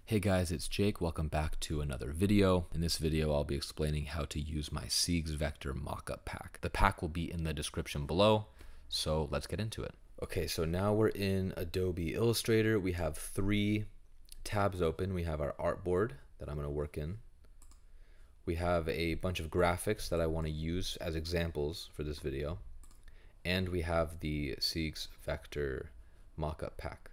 Hey guys, it's Jake. Welcome back to another video. In this video, I'll be explaining how to use my Seaggs Vector Mockup Pack. The pack will be in the description below, so let's get into it. Okay, so now we're in Adobe Illustrator. We have 3 tabs open. We have our artboard that I'm going to work in. We have a bunch of graphics that I want to use as examples for this video. And we have the Seaggs Vector Mockup Pack.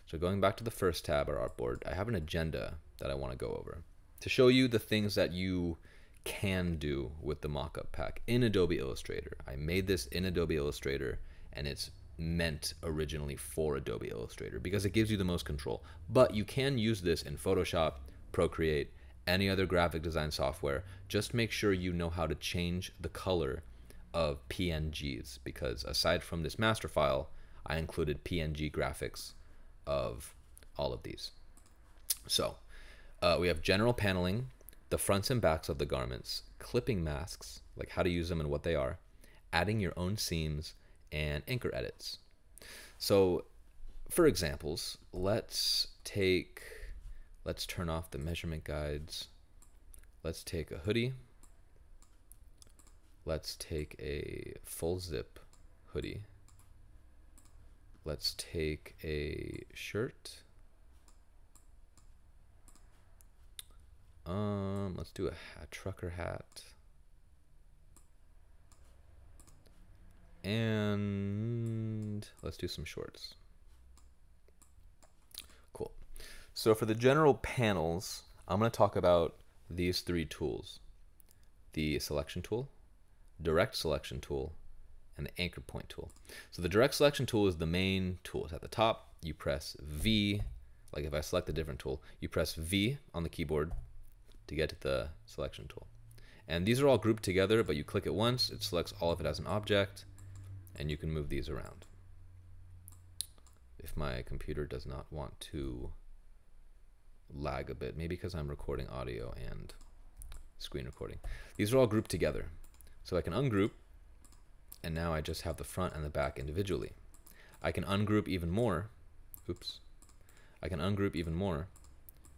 So going back to the first tab, our artboard, I have an agenda that I want to go over to show you the things that you can do with the mockup pack in Adobe Illustrator. I made this in Adobe Illustrator and it's meant originally for Adobe Illustrator because it gives you the most control. But you can use this in Photoshop, Procreate, any other graphic design software. Just make sure you know how to change the color of PNGs, because aside from this master file, I included PNG graphics of all of these. So we have general paneling, the fronts and backs of the garments, clipping masks, like how to use them and what they are, adding your own seams, and anchor edits. So for examples, let's turn off the measurement guides. Let's take a hoodie. Let's take a full zip hoodie. Let's take a shirt. Let's do a trucker hat. And let's do some shorts. Cool. So for the general panels, I'm going to talk about these 3 tools. The selection tool, direct selection tool, and the anchor point tool. So the direct selection tool is the main tool. It's at the top. You press V, like if I select a different tool, you press V on the keyboard to get to the selection tool. And these are all grouped together, but you click it once, it selects all of it as an object, and you can move these around. If my computer does not want to lag a bit, maybe because I'm recording audio and screen recording. These are all grouped together. So I can ungroup, and now I just have the front and the back individually. I can ungroup even more. Oops. I can ungroup even more,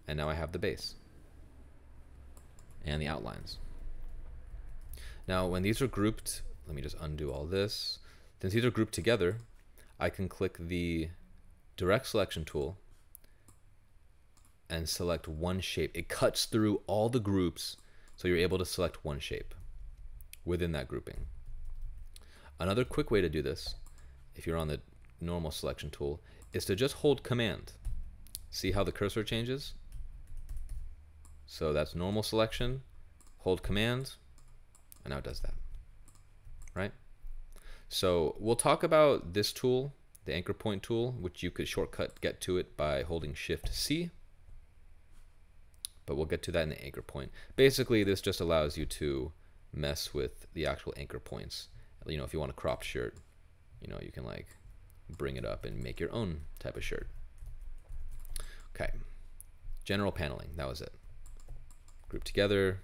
and now I have the base and the outlines. Now when these are grouped, let me just undo all this. Since these are grouped together, I can click the direct selection tool and select one shape. It cuts through all the groups, so you're able to select one shape within that grouping. Another quick way to do this, if you're on the normal selection tool, is to just hold Command. See how the cursor changes? So that's normal selection, hold Command, and now it does that, right? So we'll talk about this tool, the anchor point tool, which you could shortcut get to it by holding Shift C, but we'll get to that in the anchor point. Basically, this just allows you to mess with the actual anchor points. You know, if you want a crop shirt, you know, you can like bring it up and make your own type of shirt. Okay, general paneling, that was it. Group together,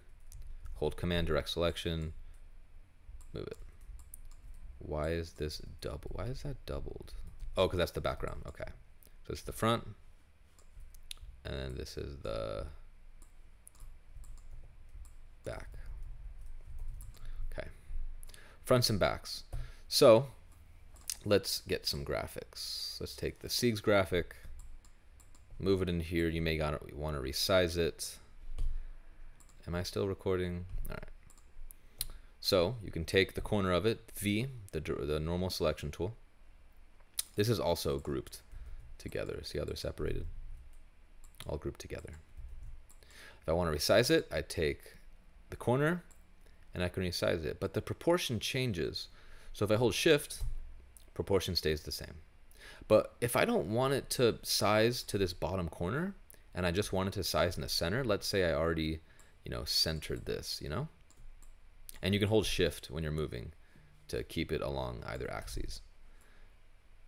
hold Command, direct selection, move it. Why is this double? Why is that doubled? Oh, because that's the background. Okay, so it's the front, and then this is the back. Okay, fronts and backs. So let's get some graphics. Let's take the Seaggs graphic, move it in here. You may want to resize it. Am I still recording? All right. So you can take the corner of it, V, the normal selection tool. This is also grouped together. See how they're separated? All grouped together. If I want to resize it, I take the corner and I can resize it, but the proportion changes. So if I hold Shift, proportion stays the same. But if I don't want it to size to this bottom corner and I just want it to size in the center, let's say I already, you know, centered this, you know, and you can hold Shift when you're moving to keep it along either axes.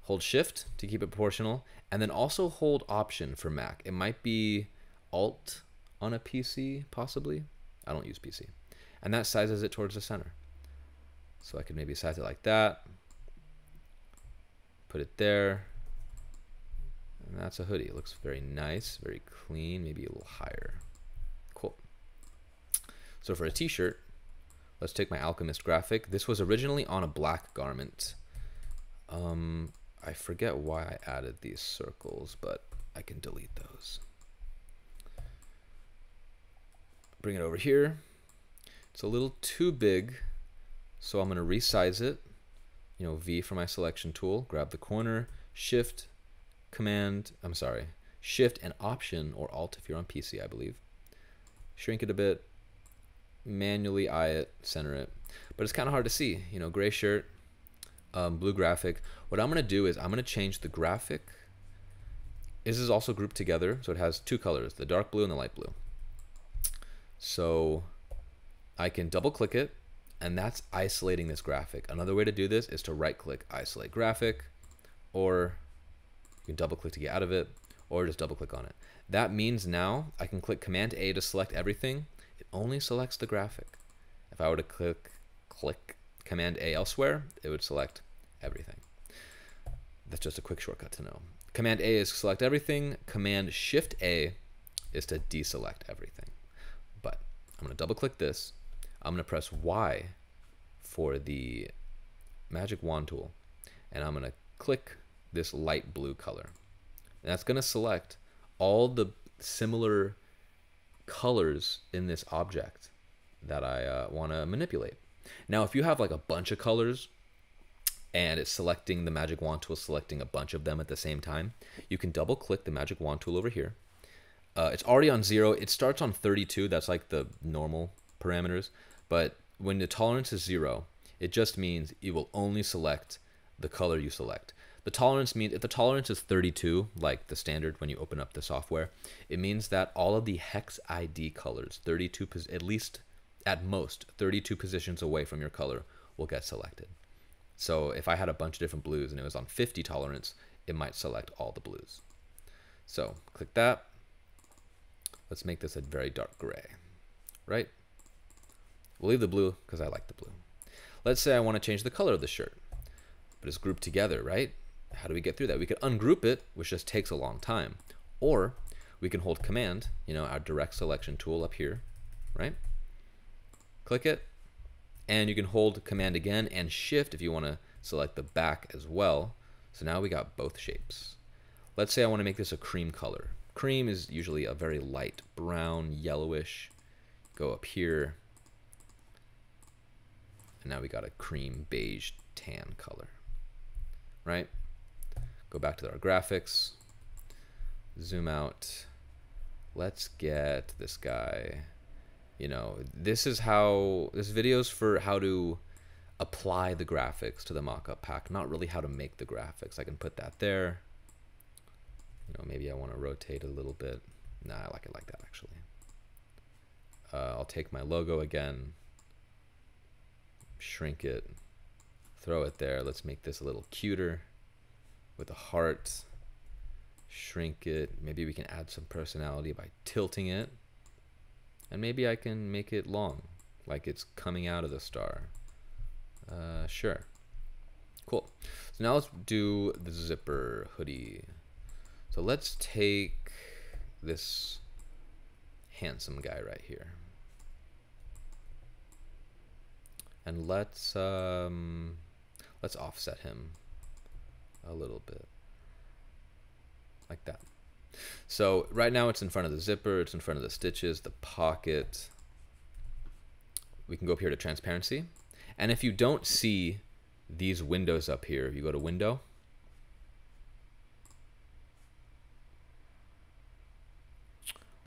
Hold Shift to keep it proportional, and then also hold Option for Mac. It might be Alt on a PC, possibly. I don't use PC. And that sizes it towards the center. So I could maybe size it like that. Put it there. And that's a hoodie. It looks very nice, very clean, maybe a little higher. Cool. So for a t-shirt, let's take my Alchemist graphic. This was originally on a black garment. I forget why I added these circles, but I can delete those. Bring it over here. It's a little too big, so I'm going to resize it. You know, V for my selection tool. Grab the corner, Shift, Shift and Option, or Alt if you're on PC, I believe. Shrink it a bit, manually eye it, center it. But it's kind of hard to see. You know, gray shirt, blue graphic. What I'm going to do is I'm going to change the graphic. This is also grouped together, so it has two colors, the dark blue and the light blue. So I can double click it, and that's isolating this graphic. Another way to do this is to right click, isolate graphic, or you can double click to get out of it, or just double click on it. That means now I can click Command A to select everything. It only selects the graphic. If I were to click Command A elsewhere, it would select everything. That's just a quick shortcut to know. Command A is select everything. Command Shift A is to deselect everything. But I'm going to double click this. I'm going to press Y for the magic wand tool, and I'm going to click this light blue color. And that's going to select all the similar colors in this object that I want to manipulate. Now, if you have like a bunch of colors and it's selecting the magic wand tool, selecting a bunch of them at the same time, you can double click the magic wand tool over here. It's already on 0. It starts on 32. That's like the normal parameters. But when the tolerance is 0, it just means it will only select the color you select. The tolerance means if the tolerance is 32, like the standard when you open up the software, it means that all of the hex ID colors, 32, at least at most 32 positions away from your color, will get selected. So if I had a bunch of different blues and it was on 50 tolerance, it might select all the blues. So click that. Let's make this a very dark gray, right? We'll leave the blue because I like the blue. Let's say I want to change the color of the shirt, but it's grouped together, right? How do we get through that? We could ungroup it, which just takes a long time. Or we can hold Command, you know, our direct selection tool up here, right? Click it, and you can hold Command again and Shift if you want to select the back as well. So now we got both shapes. Let's say I want to make this a cream color. Cream is usually a very light brown, yellowish. Go up here, and now we got a cream, beige, tan color, right? Go back to our graphics, zoom out. Let's get this guy, you know, this video's for how to apply the graphics to the mockup pack, not really how to make the graphics. I can put that there. You know, maybe I want to rotate a little bit. Nah, I like it like that actually. I'll take my logo again, shrink it, throw it there. Let's make this a little cuter with a heart. Shrink it. Maybe we can add some personality by tilting it. And maybe I can make it long, like it's coming out of the star. Sure. Cool. So now let's do the zipper hoodie. So let's take this handsome guy right here. And let's offset him a little bit, like that. So right now it's in front of the zipper, it's in front of the stitches, the pocket. We can go up here to transparency. And if you don't see these windows up here, you go to window.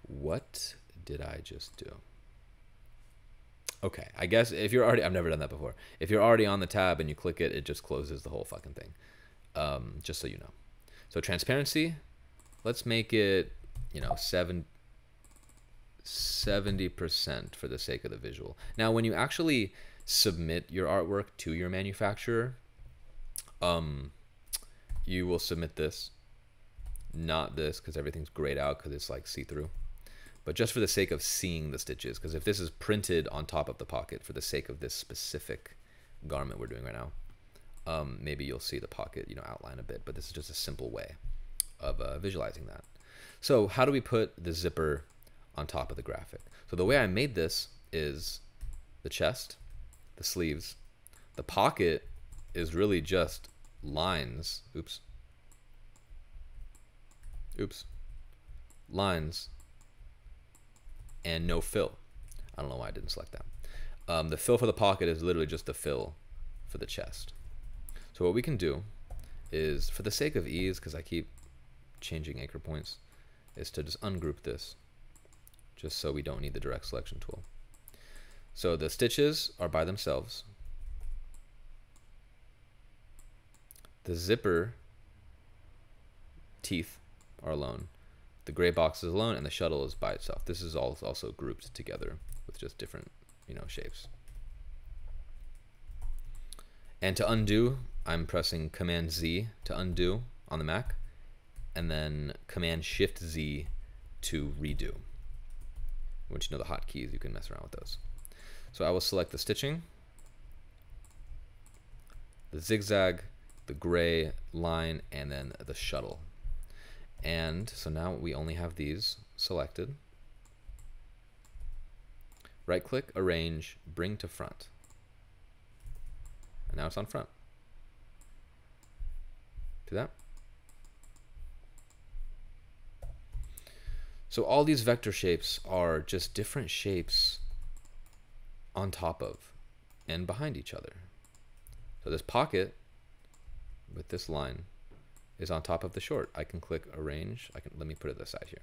What did I just do? Okay, I guess if you're already, I've never done that before. If you're already on the tab and you click it, it just closes the whole fucking thing. Just so you know. So transparency, let's make it, you know, 70% for the sake of the visual. Now, when you actually submit your artwork to your manufacturer, you will submit this, not this, because everything's grayed out because it's like see-through. But just for the sake of seeing the stitches, because if this is printed on top of the pocket for the sake of this specific garment we're doing right now, maybe you'll see the pocket, you know, outline a bit, but this is just a simple way of visualizing that. So how do we put the zipper on top of the graphic? So the way I made this is the chest, the sleeves, the pocket is really just lines, lines, and no fill. I don't know why I didn't select that. The fill for the pocket is literally just the fill for the chest. So what we can do is, for the sake of ease, because I keep changing anchor points, is to just ungroup this, just so we don't need the direct selection tool. So the stitches are by themselves. The zipper teeth are alone. The gray box is alone, and the shuttle is by itself. This is all also grouped together with just different, shapes. And to undo, I'm pressing Command Z to undo on the Mac, and then Command Shift Z to redo. Once you know the hotkeys, you can mess around with those. So I will select the stitching, the zigzag, the gray line, and then the shuttle. And so now we only have these selected. Right click, arrange, bring to front. And now it's on front. Do that. So all these vector shapes are just different shapes on top of and behind each other. So this pocket with this line is on top of the short. I can click arrange. Let me put it this side here.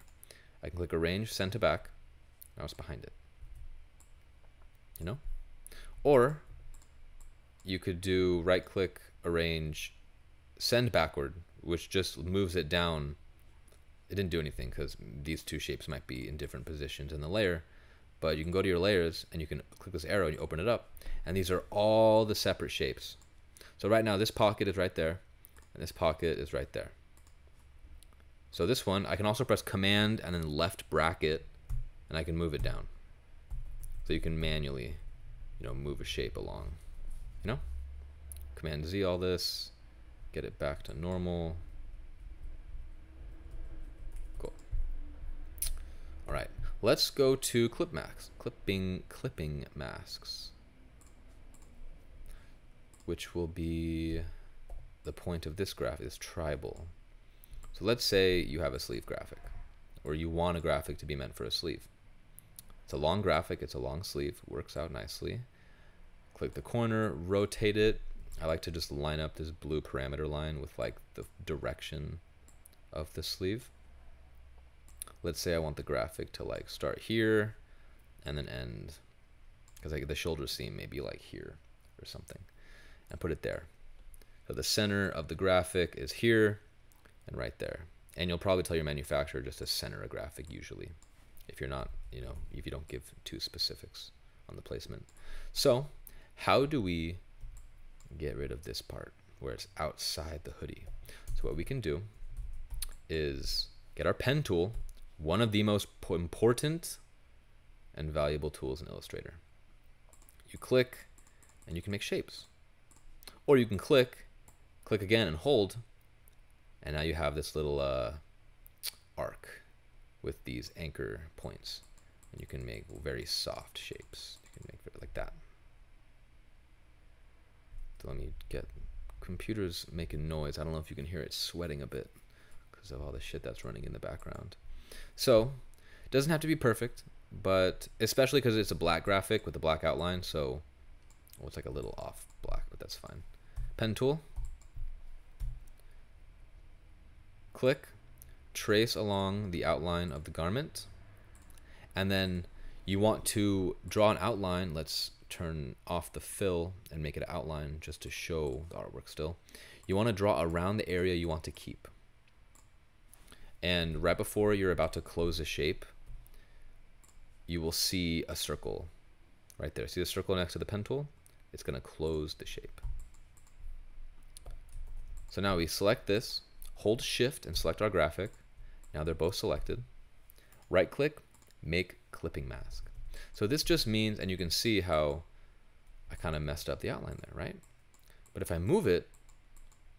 I can click arrange, send to back. Now it's behind it. Or you could do right click, arrange, send backward, which just moves it down. It didn't do anything because these two shapes might be in different positions in the layer, but you can go to your layers and you can click this arrow and you open it up, and these are all the separate shapes. So right now this pocket is right there, and this pocket is right there. So this one, I can also press Command and then left bracket, and I can move it down. So you can manually, move a shape along. Command Z all this, get it back to normal. Cool. All right, let's go to clipping masks, which will be the point of this graphic, is tribal. So let's say you have a sleeve graphic, or you want a graphic to be meant for a sleeve. It's a long graphic, it's a long sleeve, works out nicely. Click the corner, rotate it. I like to just line up this blue parameter line with like the direction of the sleeve. Let's say I want the graphic to like start here and then end, because like the shoulder seam may be like here or something, and put it there. So the center of the graphic is here and right there. And you'll probably tell your manufacturer just to center a graphic usually, if you're not, if you don't give too specifics on the placement. So how do we get rid of this part where it's outside the hoodie? So what we can do is get our pen tool, one of the most important and valuable tools in Illustrator. You click and you can make shapes. Or you can click again and hold, and now you have this little arc with these anchor points. And you can make very soft shapes. You can make it like that. So let me get, computer's making noise. I don't know if you can hear it sweating a bit because of all the shit that's running in the background. So it doesn't have to be perfect, but especially because it's a black graphic with a black outline, so it's like a little off black, but that's fine. Pen tool, click, trace along the outline of the garment, and then you want to draw an outline. Let's turn off the fill and make it an outline just to show the artwork still. You want to draw around the area you want to keep. And right before you're about to close a shape, you will see a circle right there. See the circle next to the pen tool? It's going to close the shape. So now we select this, hold shift and select our graphic. Now they're both selected. Right click, make clipping mask. So this just means, and you can see how I kind of messed up the outline there, right? But if I move it,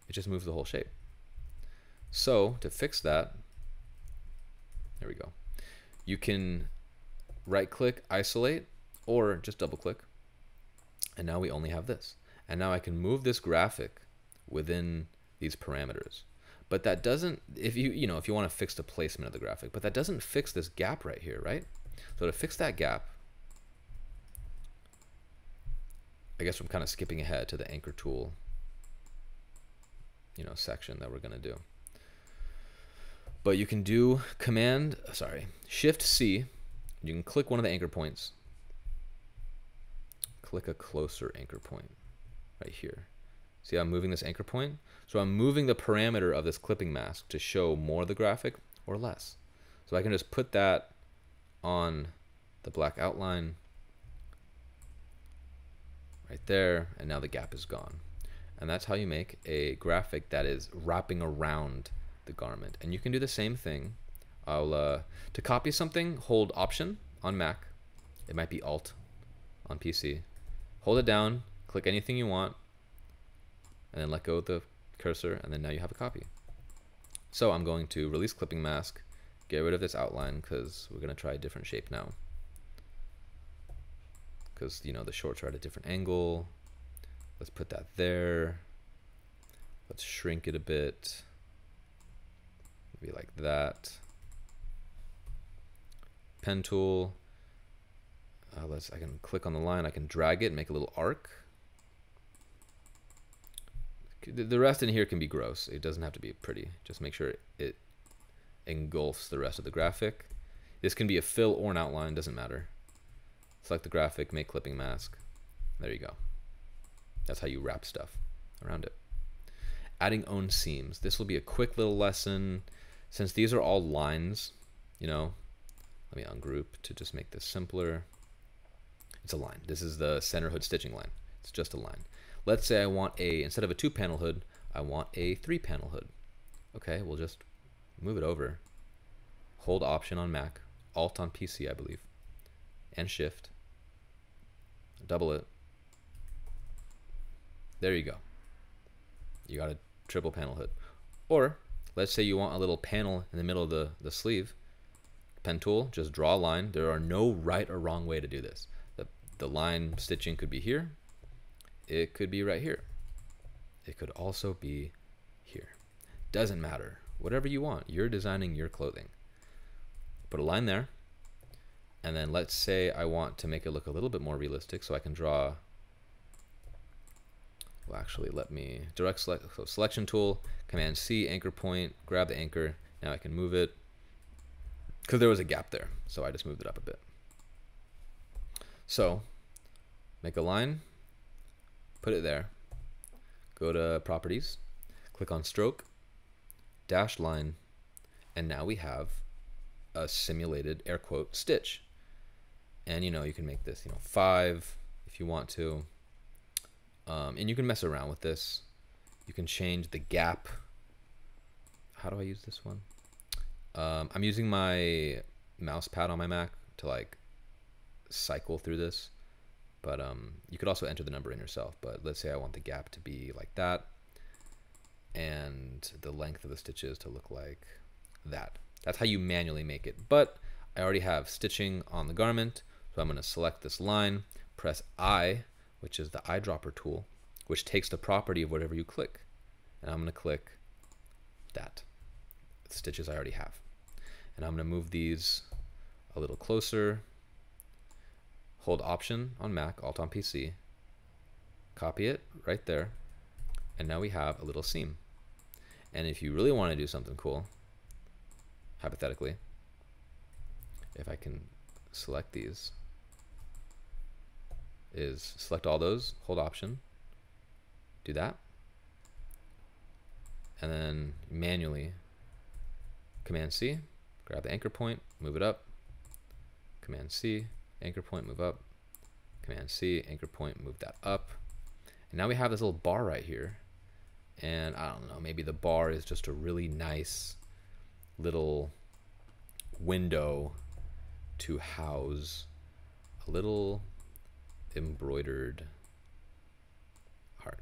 it just moves the whole shape. So to fix that, there we go. You can right click, isolate, or just double click. And now we only have this. And now I can move this graphic within these parameters. But that doesn't, if you want to fix the placement of the graphic, but that doesn't fix this gap right here, right? So to fix that gap, I guess I'm kind of skipping ahead to the anchor tool, section that we're going to do. But you can do Shift C. You can click one of the anchor points. Click a closer anchor point right here. See how I'm moving this anchor point? So I'm moving the parameter of this clipping mask to show more of the graphic or less. So I can just put that on the black outline right there, and now the gap is gone. And that's how you make a graphic that is wrapping around the garment. And you can do the same thing. To copy something, hold Option on Mac. It might be Alt on PC. Hold it down, click anything you want, and then let go of the cursor, and then now you have a copy. So I'm going to release clipping mask, get rid of this outline because we're going to try a different shape now. Because the shorts are at a different angle. Let's put that there. Let's shrink it a bit. Maybe like that. Pen tool. I can click on the line. I can drag it and make a little arc. The rest in here can be gross. It doesn't have to be pretty. Just make sure it engulfs the rest of the graphic. This can be a fill or an outline. Doesn't matter. Select the graphic. Make clipping mask. There you go. That's how you wrap stuff around it. Adding own seams. This will be a quick little lesson. Since these are all lines, let me ungroup to just make this simpler. It's a line. This is the center hood stitching line. It's just a line. Let's say I want instead of a 2-panel hood, I want a 3-panel hood. Okay, we'll just move it over. Hold Option on Mac, Alt on PC, I believe, and Shift. Double it. There you go. You got a 3-panel hood. Or let's say you want a little panel in the middle of the sleeve. Pen tool, just draw a line. There are no right or wrong way to do this. The line stitching could be here. It could be right here. It could also be here. Doesn't matter. Whatever you want. You're designing your clothing. Put a line there. And then let's say I want to make it look a little bit more realistic, so I can draw. Well, actually, let me direct select. So selection tool, Command C, anchor point, grab the anchor. Now I can move it because there was a gap there, so I just moved it up a bit. So make a line, put it there, go to Properties, click on Stroke, Dash Line, and now we have a simulated air quote stitch. And you can make this 5 if you want to, and you can mess around with this. You can change the gap. How do I use this one? I'm using my mouse pad on my Mac to cycle through this, but you could also enter the number in yourself. But let's say I want the gap to be like that and the length of the stitches to look like that. That's how you manually make it. But I already have stitching on the garment, so I'm going to select this line, press I, which is the eyedropper tool, which takes the property of whatever you click, and I'm going to click that. The stitches I already have, and I'm going to move these a little closer. Hold Option on Mac, Alt on PC, copy it right there, and now we have a little seam. And if you really want to do something cool, hypothetically, if I can select these, is select all those, hold Option, do that, and then manually Command C, grab the anchor point, move it up, Command C, anchor point, move up, Command C, anchor point, move that up. And now we have this little bar right here, and I don't know, maybe the bar is just a really nice little window to house a little embroidered heart.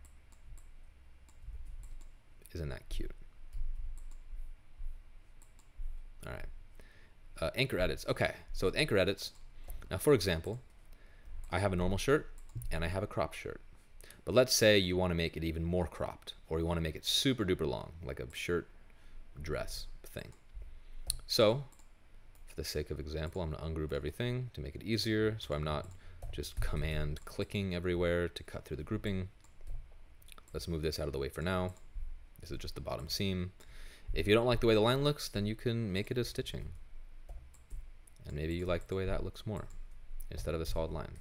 Isn't that cute? All right. Anchor edits. Okay, so with anchor edits, now for example, I have a normal shirt and I have a cropped shirt. But let's say you want to make it even more cropped, or you want to make it super duper long, like a shirt dress thing. So for the sake of example, I'm going to ungroup everything to make it easier, so I'm not just command clicking everywhere to cut through the grouping. Let's move this out of the way for now. This is just the bottom seam. If you don't like the way the line looks, then you can make it as stitching. And maybe you like the way that looks more instead of a solid line.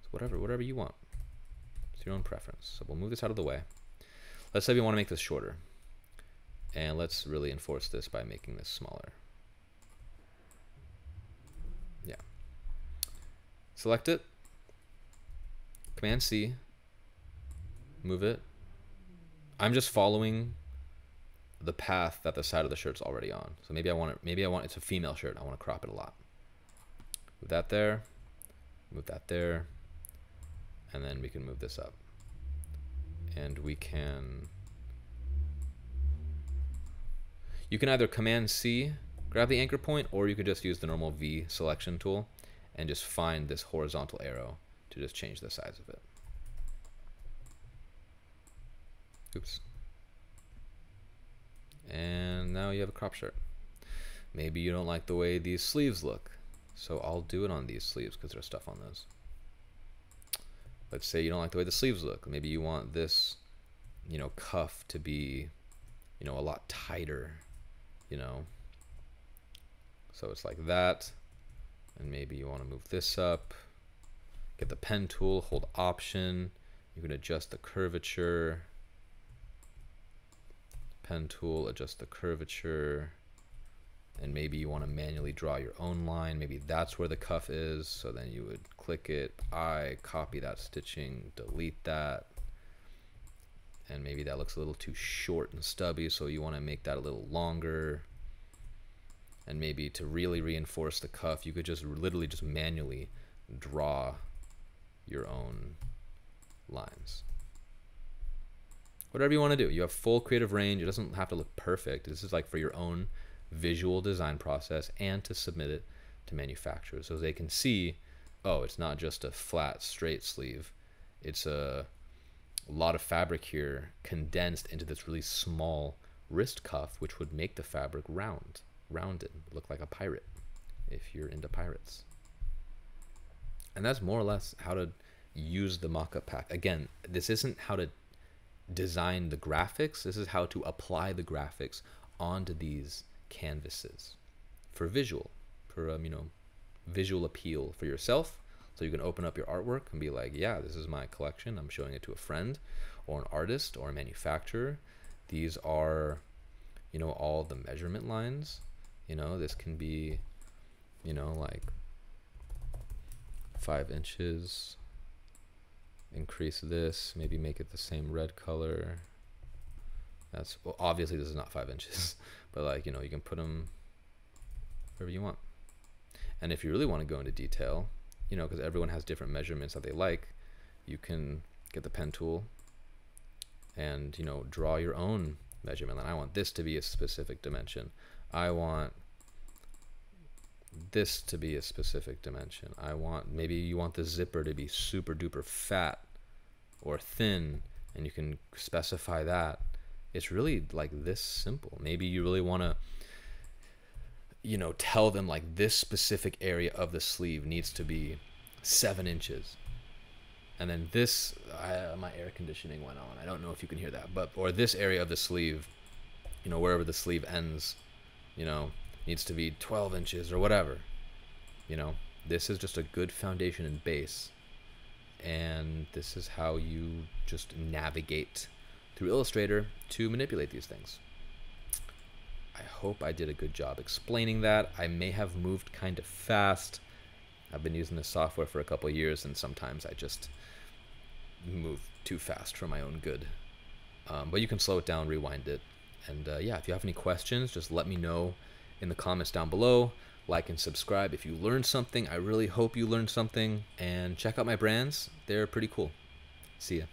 So whatever you want. It's your own preference. So we'll move this out of the way. Let's say we want to make this shorter. And let's really enforce this by making this smaller. Yeah. Select it. Command C. Move it. I'm just following the path that the side of the shirt's already on. So maybe it's a female shirt. I want to crop it a lot. Move that there, move that there, and then we can move this up. And you can either Command C, grab the anchor point, or you could just use the normal V selection tool and just find this horizontal arrow to just change the size of it. Oops. And now you have a crop shirt. Maybe you don't like the way these sleeves look, so I'll do it on these sleeves because there's stuff on those. Let's say you don't like the way the sleeves look. Maybe you want this, cuff to be, a lot tighter, So it's like that. And maybe you want to move this up. Get the pen tool, hold Option. You can adjust the curvature. Pen tool, adjust the curvature. And maybe you want to manually draw your own line. Maybe that's where the cuff is. So then you would click it, copy that stitching, delete that. And maybe that looks a little too short and stubby, so you want to make that a little longer. And maybe to really reinforce the cuff, you could just literally just manually draw your own lines. Whatever you want to do. You have full creative range. It doesn't have to look perfect. This is like for your own visual design process and to submit it to manufacturers so they can see, oh, it's not just a flat straight sleeve. It's a lot of fabric here condensed into this really small wrist cuff, which would make the fabric rounded, look like a pirate if you're into pirates. And that's more or less how to use the mockup pack. Again, this isn't how to design the graphics. This is how to apply the graphics onto these canvases for visual, for visual appeal for yourself. So you can open up your artwork and be like, yeah, this is my collection. I'm showing it to a friend or an artist or a manufacturer. These are, all the measurement lines. This can be, like 5 inches. Increase this, maybe make it the same red color. Well, obviously this is not 5 inches, but you can put them wherever you want. And if you really want to go into detail, because everyone has different measurements that they like, you can get the pen tool and, draw your own measurement line. I want this to be a specific dimension. I want this to be a specific dimension. Maybe you want the zipper to be super duper fat or thin, and you can specify that. It's really like this simple. Maybe you really want to, tell them like this specific area of the sleeve needs to be 7 inches. And then this, my air conditioning went on. I don't know if you can hear that, or this area of the sleeve, wherever the sleeve ends, needs to be 12 inches or whatever. This is just a good foundation and base. And this is how you just navigate through Illustrator to manipulate these things. I hope I did a good job explaining that. I may have moved kind of fast. I've been using this software for a couple of years, and sometimes I just move too fast for my own good. But you can slow it down, rewind it. And yeah, if you have any questions, just let me know in the comments down below. Like and subscribe if you learned something. I really hope you learned something. And check out my brands. They're pretty cool. See ya.